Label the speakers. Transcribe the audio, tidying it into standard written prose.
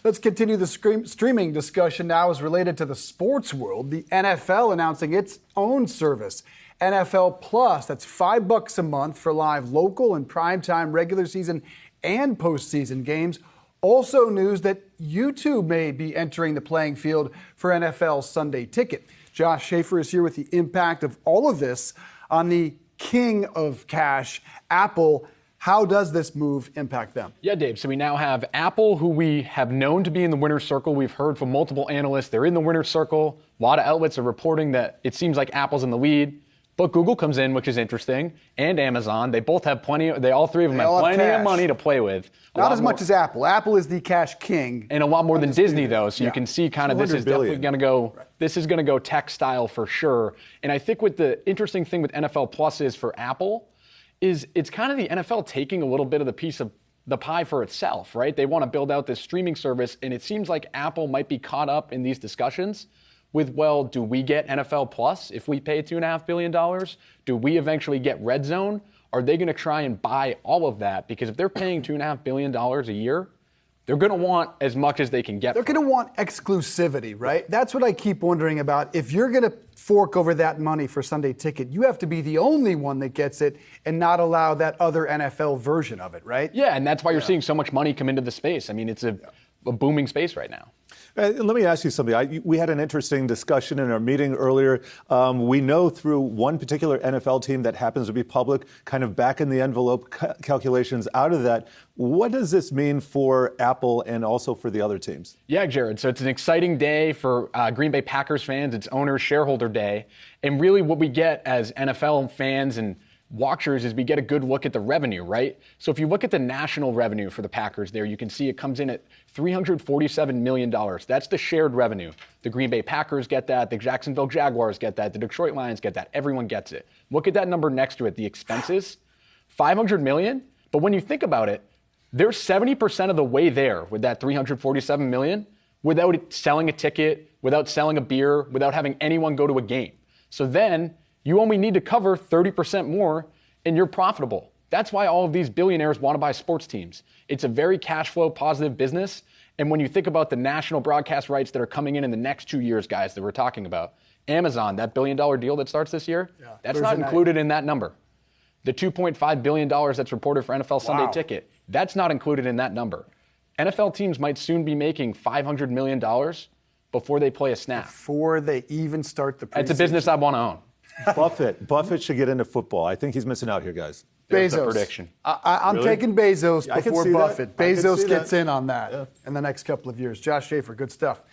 Speaker 1: Let's continue the streaming discussion now is related to the sports world. The NFL announcing its own service, NFL Plus. That's $5 a month for live local and primetime regular season and postseason games. Also news that YouTube may be entering the playing field for NFL Sunday Ticket. Josh Schafer is here with the impact of all of this on the king of cash, Apple. How does this move impact them?
Speaker 2: Yeah, Dave. So we now have Apple, who we have known to be in the winner's circle. We've heard from multiple analysts. They're in the winner's circle. A lot of outlets are reporting that it seems like Apple's in the lead. But Google comes in, which is interesting, and Amazon. They both have all three of them have plenty of money to play with.
Speaker 1: Not as much as Apple. Apple is the cash king.
Speaker 2: And a lot more than Disney, though. So you can see kind of this is definitely going to go, this is going to go tech style for sure. And I think what the interesting thing with NFL Plus is for Apple is it's kind of the NFL taking a little bit of the piece of the pie for itself, right? They want to build out this streaming service, and it seems like Apple might be caught up in these discussions with, well, do we get NFL Plus if we pay $2.5 billion? Do we eventually get Red Zone? Are they going to try and buy all of that? Because if they're paying $2.5 billion a year, they're going to want as much as they can get.
Speaker 1: They're going to want exclusivity, right? That's what I keep wondering about. If you're going to fork over that money for Sunday Ticket, you have to be the only one that gets it and not allow that other NFL version of it, right?
Speaker 2: Yeah, and that's why you're seeing so much money come into the space. I mean, it's a booming space right now.
Speaker 3: Let me ask you something. We had an interesting discussion in our meeting earlier. We know through one particular NFL team that happens to be public, kind of back in the envelope calculations out of that. What does this mean for Apple and also for the other teams?
Speaker 2: Yeah, Jared. So it's an exciting day for Green Bay Packers fans. It's owner shareholder day. And really what we get as NFL fans and watchers is we get a good look at the revenue, right? So if you look at the national revenue for the Packers there, you can see it comes in at $347 million. That's the shared revenue. The Green Bay Packers get that. The Jacksonville Jaguars get that. The Detroit Lions get that. Everyone gets it. Look at that number next to it, the expenses, $500 million. But when you think about it, they're 70% of the way there with that $347 million without selling a ticket, without selling a beer, without having anyone go to a game. So then you only need to cover 30% more and you're profitable. That's why all of these billionaires want to buy sports teams. It's a very cash flow positive business. And when you think about the national broadcast rights that are coming in the next 2 years, guys, that we're talking about, Amazon, that $1 billion deal that starts this year, that's not included in that number. The $2.5 billion that's reported for NFL Sunday Ticket, that's not included in that number. NFL teams might soon be making $500 million before they play a snap.
Speaker 1: Before they even start the preseason.
Speaker 2: It's a business I want to own.
Speaker 3: Buffett should get into football. I think he's missing out here, guys.
Speaker 1: Bezos.
Speaker 2: Prediction.
Speaker 1: I'm taking Bezos before Buffett.
Speaker 3: Bezos
Speaker 1: gets in on that in the next couple of years. Josh Schafer, good stuff.